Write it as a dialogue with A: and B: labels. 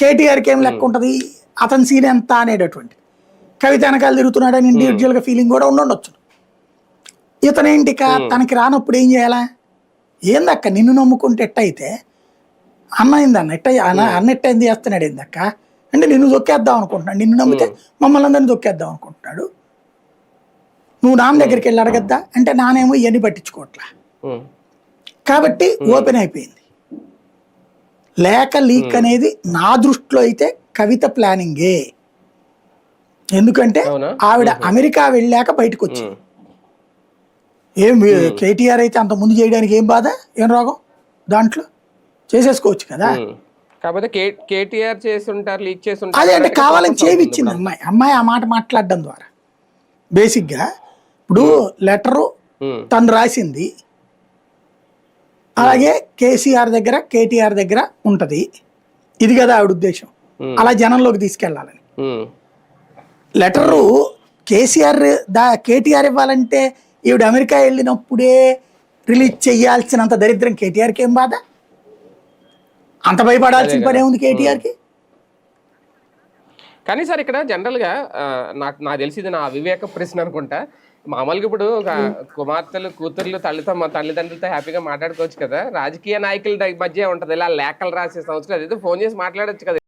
A: కేటీఆర్కి ఏం లెక్క ఉంటుంది, అతని సీన్ ఎంత అనేటటువంటి. కవిత వెనకాల తిరుగుతున్నాడని ఇండివిజువల్గా ఫీలింగ్ కూడా ఉండొచ్చు. ఇతనేంటి తనకి రానప్పుడు ఏం చేయాలా, ఏందక్క నిన్ను నమ్ముకుంటే ఎట్టయితే అన్నయిందన్న అన్న ఎట్ట ఏం చేస్తున్నాడు ఏందక్క అంటే నిన్ను దొక్కేద్దాం అనుకుంటున్నాడు, నిన్ను నమ్మితే మమ్మల్ని అందరినీ దొక్కేద్దాం అనుకుంటున్నాడు, నువ్వు నాన్న దగ్గరికి వెళ్ళి అడగద్దా అంటే నానేమో ఇవన్నీ పట్టించుకోవట్లా. కాబట్టి ఓపెన్ అయిపోయింది. లేక లీక్ అనేది నా దృష్టిలో అయితే కవిత ప్లానింగే. ఎందుకంటే ఆవిడ అమెరికా వెళ్ళాక బయటకు వచ్చింది. ఏం కేటీఆర్ అయితే అంత ముందు చేయడానికి ఏం బాధ, ఏం రోగం దాంట్లో, చేసేసుకోవచ్చు కదా.
B: కాకపోతే కేటీఆర్ చేస్తుంటారు, లీక్ చేస్తుంటారు.
A: అదే అంటే కావాలని చేయించింది అమ్మాయి ఆ మాట మాట్లాడడం ద్వారా. బేసిక్గా ఇప్పుడు లెటరు తను రాసింది, అలాగే కేసీఆర్ దగ్గర కేటీఆర్ దగ్గర ఉంటది, ఇది కదా ఆవిడ ఉద్దేశం, అలా జనంలోకి తీసుకెళ్లాలని. లెటరు కేటీఆర్ ఇవ్వాలంటే ఈవిడ అమెరికా వెళ్ళినప్పుడే రిలీజ్ చెయ్యాల్సినంత దరిద్రం కేటీఆర్కి ఏం బాధ, అంత భయపడాల్సిన పనే ఉంది కేటీఆర్కి.
B: కానీ సార్ ఇక్కడ జనరల్గా నాకు తెలిసింది, నా అవివేక ప్రశ్న అనుకుంటా, మామూలుగా ఇప్పుడు కుమార్తెలు కూతుర్లు తల్లిదండ్రులతో హ్యాపీగా మాట్లాడుకోవచ్చు కదా, రాజకీయ నాయకుల మధ్య ఉంటది ఇలా లేఖలు రాసే సంవత్సరం, అదేదో ఫోన్ చేసి మాట్లాడచ్చు కదా.